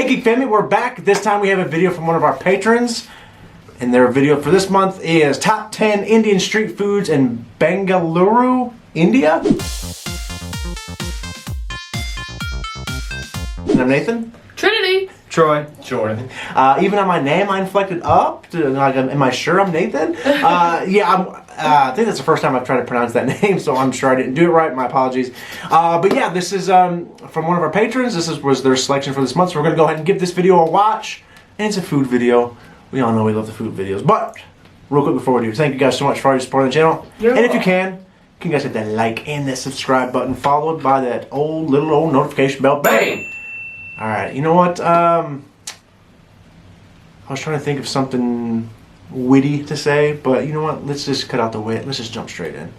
Hey Geek family, we're back. This time we have a video from one of our patrons. And their video for this month is Top 10 Indian Street Foods in Bengaluru, India. And I'm Nathan. Trinity. Troy. Jordan. Even on my name I inflected up. Am I sure I'm Nathan? I think that's the first time I've tried to pronounce that name, so I'm sure I didn't do it right. My apologies. But yeah, this is from one of our patrons. This was their selection for this month, so we're going to go ahead and give this video a watch. And it's a food video. We all know we love the food videos. But, real quick before we do, thank you guys so much for all your support on the channel. And if you can you guys hit that like and that subscribe button, followed by that little old notification bell. Bang! Alright, you know what? I was trying to think of something witty to say, but you know what? Let's just cut out the wit. Let's just jump straight in.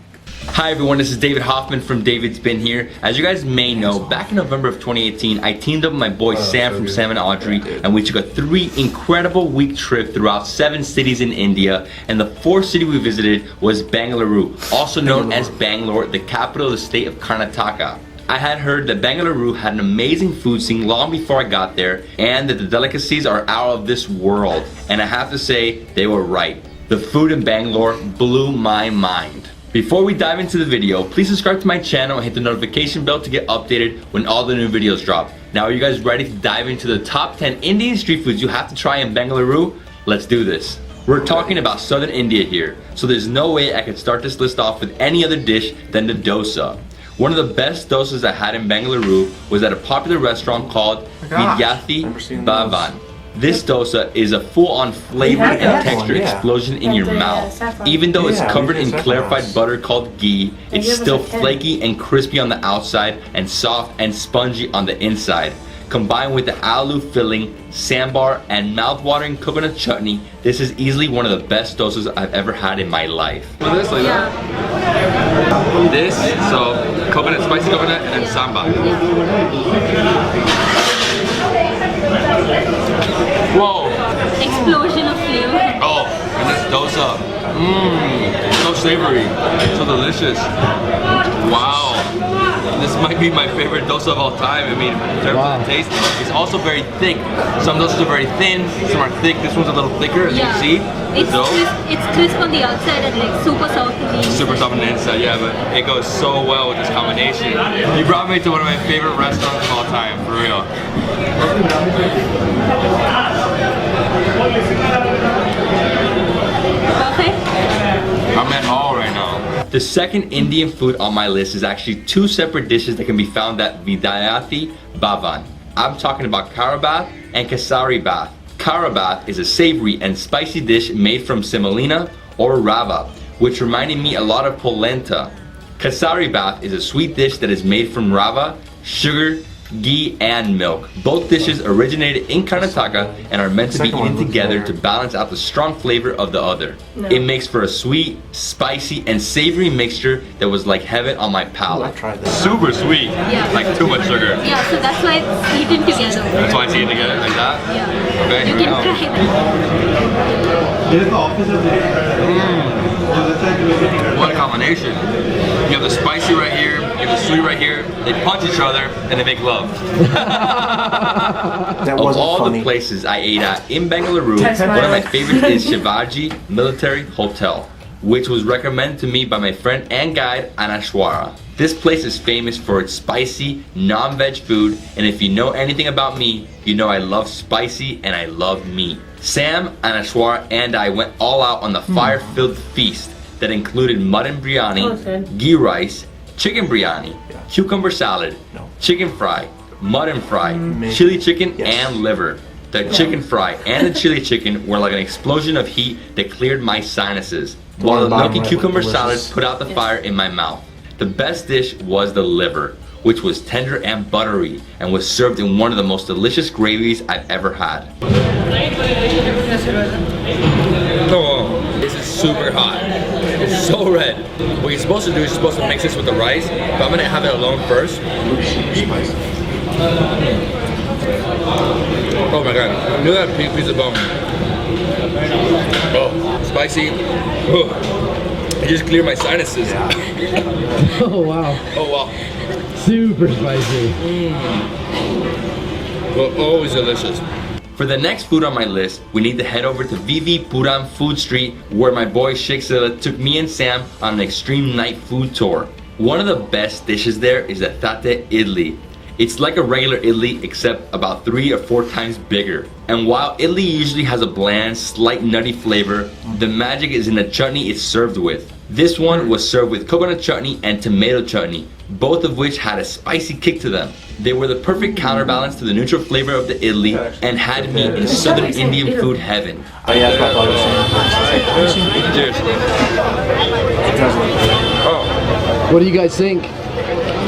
Hi everyone, this is David Hoffman from Davidsbeenhere. As you guys may know, back in November of 2018, I teamed up with my boy Sam from Sam and Audrey, and we took a 3 incredible week trip throughout 7 cities in India, and the 4th city we visited was Bengaluru, also known as Bangalore, the capital of the state of Karnataka. I had heard that Bengaluru had an amazing food scene long before I got there, and that the delicacies are out of this world, and I have to say, they were right. The food in Bangalore blew my mind. Before we dive into the video, please subscribe to my channel and hit the notification bell to get updated when all the new videos drop. Now are you guys ready to dive into the top 10 Indian street foods you have to try in Bengaluru? Let's do this. We're talking about southern India here, so there's no way I could start this list off with any other dish than the dosa. One of the best dosas I had in Bengaluru was at a popular restaurant called Davidsbeenhere. This dosa is a full-on flavor and texture explosion in your mouth. Even though it's covered in clarified butter called ghee, it's still flaky and crispy on the outside and soft and spongy on the inside. Combined with the aloo filling, sambar, and mouth-watering coconut chutney, this is easily one of the best dosas I've ever had in my life. This, so coconut, spicy coconut, and then sambar. Whoa! Explosion of flavor. Oh, and this dosa. So savory, so delicious. Wow. This might be my favorite dosa of all time. I mean, in terms of the taste, it's also very thick. Some dosas are very thin, some are thick. This one's a little thicker, as you can see. It's crisp on the outside and like super soft on the inside. Super soft on the inside, yeah, but it goes so well with this combination. You brought me to one of my favorite restaurants of all time, for real. I'm at all right now. The second Indian food on my list is actually 2 separate dishes that can be found at Davidsbeenhere. I'm talking about kara bath and kesari bath. Kara bath is a savory and spicy dish made from semolina or rava, which reminded me a lot of polenta. Kesari bath is a sweet dish that is made from rava, sugar, ghee, and milk. Both dishes originated in Karnataka and are meant to be eaten together to balance out the strong flavor of the other. It makes for a sweet, spicy, and savory mixture that was like heaven on my palate. Super sweet, like too much sugar. Yeah, so that's why it's eaten together. That's why it's eaten together, like that? Yeah. Okay, you can try that. What a combination. You have the spicy right here, you have the sweet right here, they punch each other, and they make love. Of all the places I ate at in Bengaluru, one of my favorites is Savory Military Hotel, which was recommended to me by my friend and guide Anashwara. This place is famous for its spicy, non-veg food, and if you know anything about me, you know I love spicy and I love meat. Sam, Anashwara, and I went all out on the fire-filled feast that included mutton biryani, ghee rice, chicken biryani, cucumber salad, chicken fry, mutton fry, chili chicken, and liver. The chicken fry and the chili chicken were like an explosion of heat that cleared my sinuses, while the milky cucumber salad put out the fire in my mouth. The best dish was the liver, which was tender and buttery and was served in one of the most delicious gravies I've ever had. Oh, this is super hot. It's so red. What you're supposed to do is you're supposed to mix this with the rice, but I'm gonna have it alone first. Oh my god, look at that pink piece of bone. Oh, spicy. Oh, it just cleared my sinuses. Oh wow. Oh wow. Super spicy. but always delicious. For the next food on my list, we need to head over to VV Puram Food Street, where my boy Sheikh took me and Sam on an extreme night food tour. One of the best dishes there is the tate idli. It's like a regular idli except about 3 or 4 times bigger. And while idli usually has a bland, slight nutty flavor, the magic is in the chutney it's served with. This one was served with coconut chutney and tomato chutney, both of which had a spicy kick to them. They were the perfect counterbalance to the neutral flavor of the idli and had me in southern Indian food heaven. Oh yeah, that's what I was saying. Cheers. Oh. What do you guys think?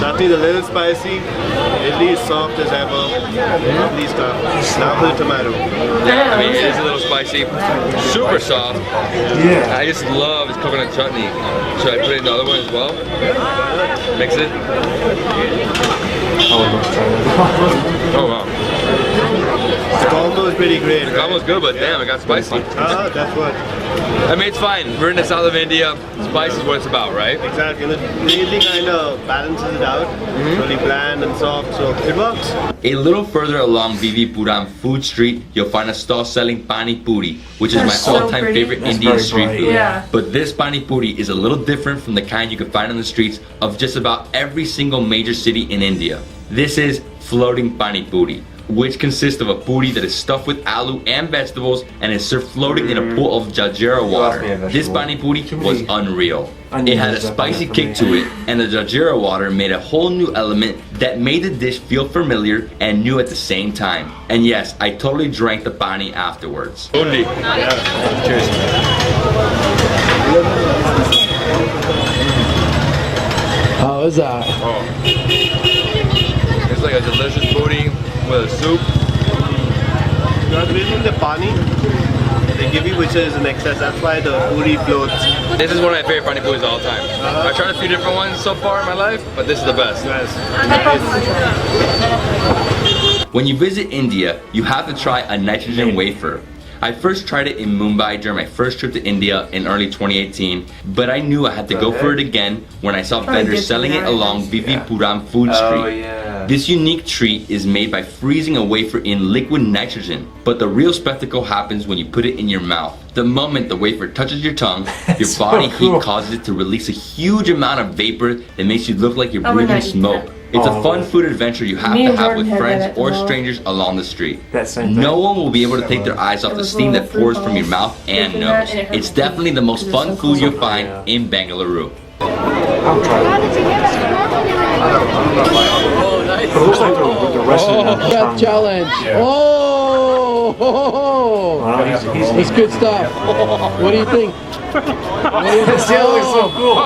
Chutney's a little spicy, idli is soft as ever, lovely stuff. Now for the tomato. Yeah, I mean, it is a little spicy, super soft. Yeah. I just love this coconut chutney. Should I put in the other one as well? Mix it. Oh wow. The combo is pretty great. The combo's good, but damn, it got spicy. That's what. I mean, it's fine. We're in the south of India. Spice is what it's about, right? Exactly. And the idli kind of balances it out. It's really bland and soft, so it works. A little further along VV Puram Food Street, you'll find a stall selling pani puri, which is my all-time favorite Indian street food. Yeah. But this pani puri is a little different from the kind you can find on the streets of just about every single major city in India. This is floating pani puri, which consists of a puri that is stuffed with aloo and vegetables and is served floating in a pool of jajira water. This pani puri was unreal. It had a spicy kick to it, and the jajira water made a whole new element that made the dish feel familiar and new at the same time. And yes, I totally drank the pani afterwards. Only. Cheers. How is that? Oh. It's like a delicious puri with a soup. The reason the pani they give you, which is in excess, that's why the puri floats. This is one of my favorite pani puris of all time. I've tried a few different ones so far in my life, but this is the best. When you visit India, you have to try a nitrogen wafer. I first tried it in Mumbai during my first trip to India in early 2018, but I knew I had to go for it again when I saw vendors selling it along VV Puram Food Street. This unique treat is made by freezing a wafer in liquid nitrogen, but the real spectacle happens when you put it in your mouth. The moment the wafer touches your tongue, your body heat causes it to release a huge amount of vapor that makes you look like you're breathing smoke. It's a fun food adventure you have to have with friends or strangers along the street. No one will be able to take their eyes off the steam that pours from your mouth and nose. It's definitely the most fun food you'll find in Bengaluru. I'll try Oh, nice. It looks like the rest of the Death challenge. Oh, that's good stuff. What do you think? This tail looks so cool.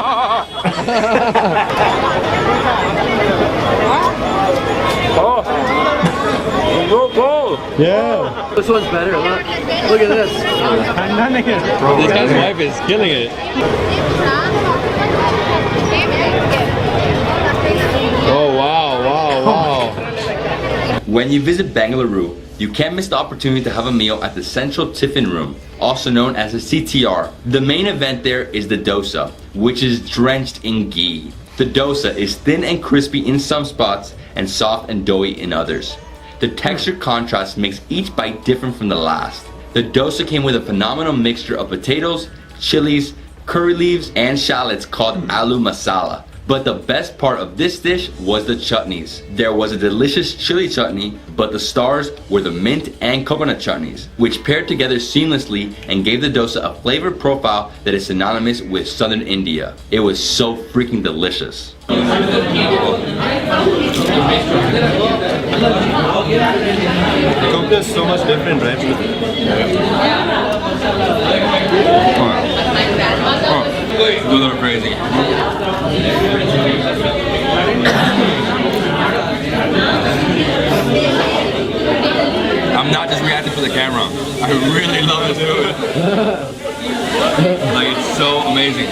Yeah. This one's better. Look at this. This guy's wife is killing it. Oh, wow. When you visit Bengaluru, you can't miss the opportunity to have a meal at the Central Tiffin Room, also known as the CTR. The main event there is the dosa, which is drenched in ghee. The dosa is thin and crispy in some spots and soft and doughy in others. The texture contrast makes each bite different from the last. The dosa came with a phenomenal mixture of potatoes, chilies, curry leaves, and shallots called aloo masala. But the best part of this dish was the chutneys. There was a delicious chili chutney, but the stars were the mint and coconut chutneys, which paired together seamlessly and gave the dosa a flavor profile that is synonymous with southern India. It was so freaking delicious. The coconut is so much different, right? A little crazy. I'm not just reacting for the camera. I really love this food. Like, it's so amazing.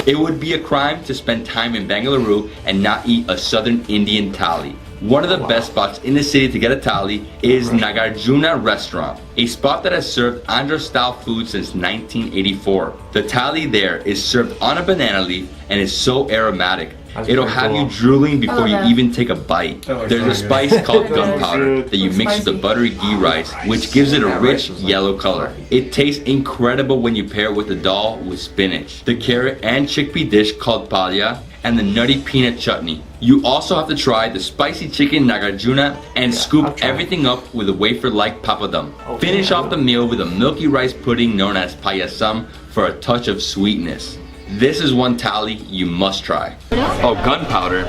It would be a crime to spend time in Bengaluru and not eat a southern Indian thali. One of the best spots in the city to get a thali is Nagarjuna Restaurant, a spot that has served Andhra-style food since 1984. The thali there is served on a banana leaf and is so aromatic. That's It'll pretty have cool. you drooling before you yeah. even take a bite. There's a spice called gunpowder that you mix with the buttery ghee rice, which gives it a rich yellow color. It tastes incredible when you pair it with the dal with spinach, the carrot and chickpea dish called palya, and the nutty peanut chutney. You also have to try the spicy chicken nagarjuna and scoop everything up with a wafer-like papadum. Finish off the meal with a milky rice pudding known as payasam for a touch of sweetness. This is one tally you must try. Oh, gunpowder.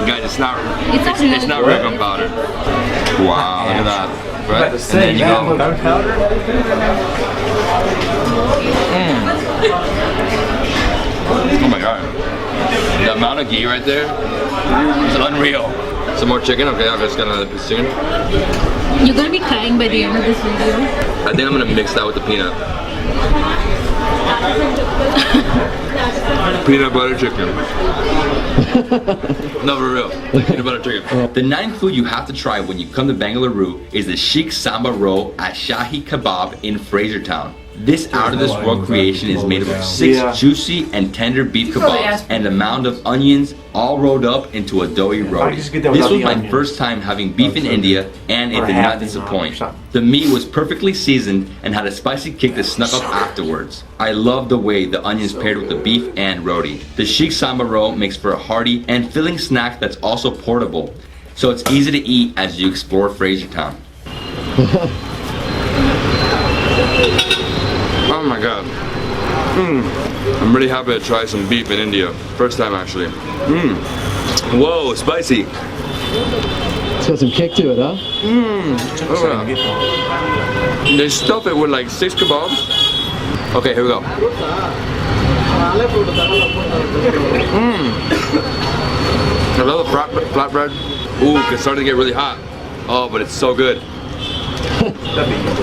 Guys, it's not real gunpowder. Wow, look at that. Right? And then you go. Gunpowder? Oh my god. The amount of ghee right there is unreal. Some more chicken? Okay, I'll just get another piece of chicken. You're gonna be crying by the end of this video. I think I'm gonna mix that with the peanut. Peanut butter chicken. No, for real. Like peanut butter chicken. The ninth food you have to try when you come to Bengaluru is the sheekh samba roll at Shahi Kebab in Frasertown. This out-of-this-world creation is made up of 6 juicy and tender beef kebabs and a mound of onions all rolled up into a doughy roti. This was my first time having beef in India, and it did not disappoint. The meat was perfectly seasoned and had a spicy kick that snuck up afterwards. I love the way the onions paired with the beef and roti. The sheekh samba roll makes for a hearty and filling snack that's also portable, so it's easy to eat as you explore Frasertown. Oh my god. I'm really happy to try some beef in India. First time actually. Whoa, spicy. It's got some kick to it, huh? Oh, yeah. They stuff it with like 6 kebabs. Okay, here we go. I love the flatbread. Ooh, it's starting to get really hot. Oh, but it's so good.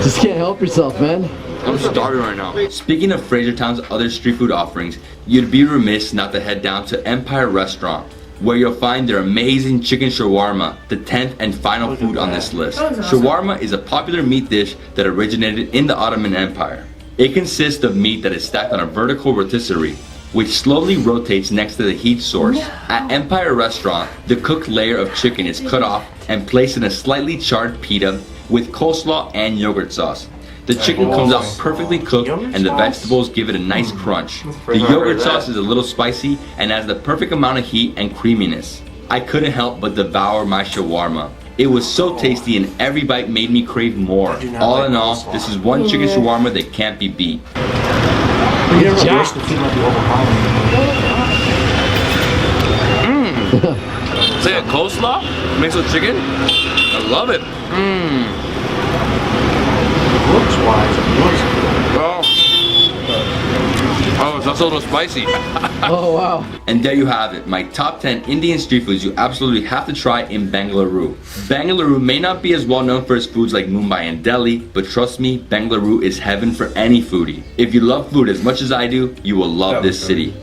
Just can't help yourself, man. I'm starving right now. Speaking of Frasertown's other street food offerings, you'd be remiss not to head down to Empire Restaurant, where you'll find their amazing chicken shawarma, the 10th and final food on this list. Shawarma is a popular meat dish that originated in the Ottoman Empire. It consists of meat that is stacked on a vertical rotisserie, which slowly rotates next to the heat source. At Empire Restaurant, the cooked layer of chicken is cut off and placed in a slightly charred pita with coleslaw and yogurt sauce. The chicken comes out perfectly cooked and the vegetables give it a nice crunch. The yogurt sauce is a little spicy and has the perfect amount of heat and creaminess. I couldn't help but devour my shawarma. It was so tasty and every bite made me crave more. All in all, this is one chicken shawarma that can't be beat. Say a coleslaw mixed with chicken? I love it. Looks wise, it looks good. Oh, it's also a little spicy. Oh, wow. And there you have it, my top 10 Indian street foods you absolutely have to try in Bengaluru. Bengaluru may not be as well known for its foods like Mumbai and Delhi, but trust me, Bengaluru is heaven for any foodie. If you love food as much as I do, you will love this city.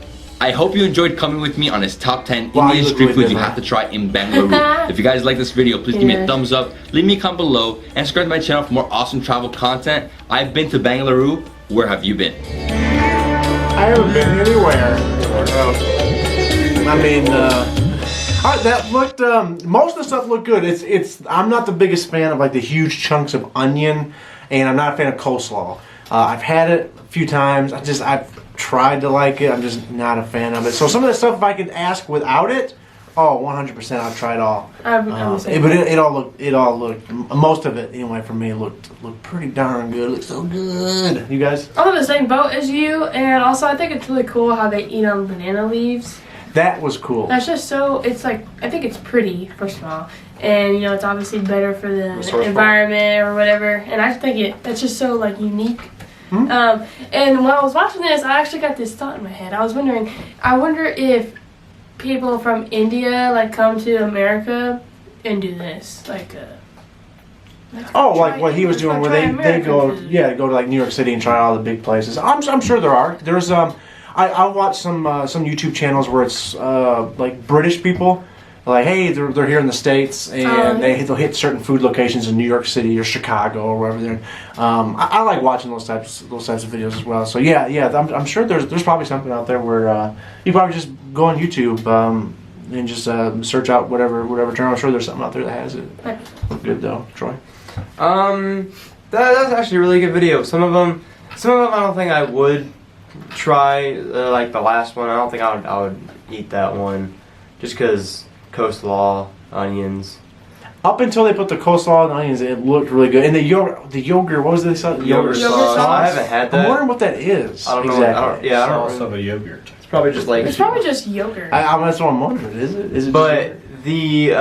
I hope you enjoyed coming with me on this top 10 Indian street foods you have to try in Bengaluru. If you guys like this video, please give me a thumbs up, leave me a comment below, and subscribe to my channel for more awesome travel content. I've been to Bengaluru. Where have you been? I haven't been anywhere. I mean, that looked. Most of the stuff looked good. I'm not the biggest fan of like the huge chunks of onion, and I'm not a fan of coleslaw. I've had it a few times. I've tried to like it. I'm just not a fan of it. So some of the stuff, if I could ask without it, 100%, I'll try it all. But it all looked. Most of it, anyway, for me, looked pretty darn good. It looked so good. You guys? I'm in the same boat as you, and also I think it's really cool how they eat on banana leaves. That was cool. That's just so. It's like, I think it's pretty, first of all, and it's obviously better for the environment or whatever. And I think that's just so like unique. And when I was watching this, I actually got this thought in my head. I wonder if people from India like come to America and do this, like what he was doing, where they go to like New York City and try all the big places. I'm sure there are. There's I watch some YouTube channels where it's like British people. Like, hey, they're here in the States, and they'll hit certain food locations in New York City or Chicago or wherever they're. I like watching those types of videos as well. So yeah, I'm sure there's probably something out there where you probably just go on YouTube, and just search out whatever channel. I'm sure there's something out there that has it. Good though, Troy. That's actually a really good video. Some of them I don't think I would try. Like the last one, I don't think I would eat that one, just because coleslaw, onions. Up until they put the coleslaw and onions, it looked really good. And the yogurt, what was this? Yogurt sauce. I haven't had that. I'm wondering what that is. I don't know. Exactly. I don't Sauce of a yogurt. It's probably just like. It's probably just yogurt. That's what I'm wondering. Is it? Is it? But the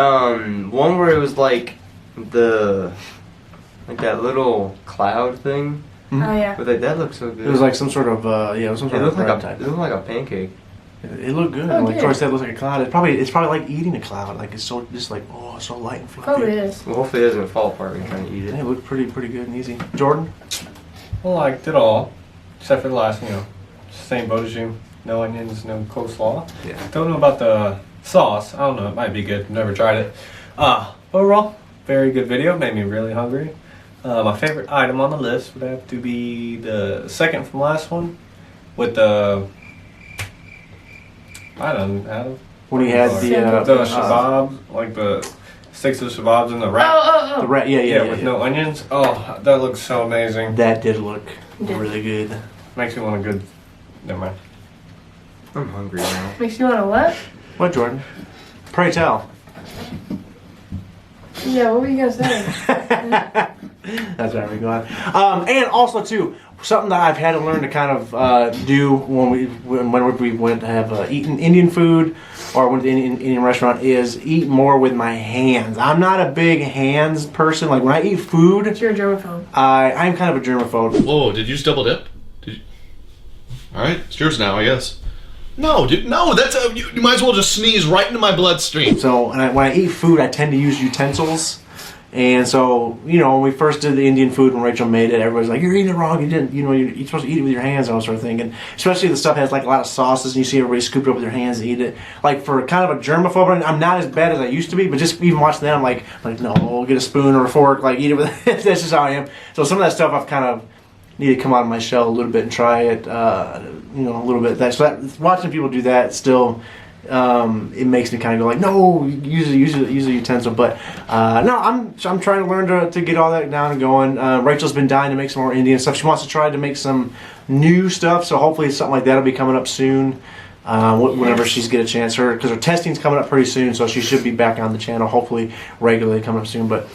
one where it was like that little cloud thing. Oh yeah. But that looked so good. It was like some sort of it was some It sort looked of like type. it looked like a pancake. It looked good. Oh, Like good. Troy said, it looks like a cloud. It's probably like eating a cloud. Like it's so just like it's so light and fluffy. Probably is. Well, hopefully it doesn't fall apart when you're trying to eat Yeah, it. it looked pretty good and easy. Jordan. I liked it all, except for the last, same boat as you. No onions, no coleslaw. Yeah. Don't know about the sauce. I don't know. It might be good. Never tried it. Overall, very good video. Made me really hungry. My favorite item on the list would have to be the second from last one, with the When he had the shababs, like the sticks of shababs in the wrap. the rat. Yeah. With no onions. Oh, that looks so amazing. That did look really good. Makes me want a good. Never mind. I'm hungry now. Makes you want to what? What, Jordan? Pray tell. Yeah, what were you gonna say? That's right, we go on. And also too, something that I've had to learn to kind of do when we went to have eaten Indian food or went to an Indian restaurant is eat more with my hands. I'm not a big hands person. Like when I eat food, You're a germaphobe. I'm kind of a germaphobe. Whoa, did you just double dip? Alright, it's yours now, I guess. No, dude, no, that's you might as well just sneeze right into my bloodstream. So when I eat food, I tend to use utensils. And so, when we first did the Indian food, when Rachel made it, everybody's like, you're eating it wrong. You didn't, you're supposed to eat it with your hands and all sort of thing. And especially if the stuff has like a lot of sauces and you see everybody scoop it up with their hands and eat it. Like for kind of a germaphobe, I'm not as bad as I used to be, but just even watching them, I'm like, no, we'll get a spoon or a fork, like eat it with That's just how I am. So some of that stuff I've kind of need to come out of my shell a little bit and try it, a little bit. Watching people do that still, it makes me kind of go like, no, use a utensil. But no, I'm trying to learn to get all that down and going. Rachel's been dying to make some more Indian stuff. She wants to try to make some new stuff, so hopefully something like that will be coming up soon. Whenever she's get a chance, because her testing's coming up pretty soon, so she should be back on the channel, hopefully regularly coming up soon. But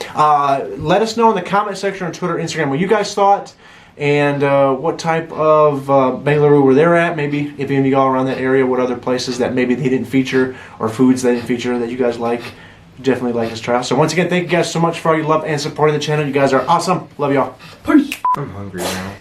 let us know in the comment section on Twitter, Instagram, what you guys thought. And what type of Bengaluru were they at? Maybe if any of y'all around that area, what other places that maybe they didn't feature or foods they didn't feature that you guys like, definitely like us try. So once again, thank you guys so much for all your love and supporting the channel. You guys are awesome. Love y'all. Peace. I'm hungry now.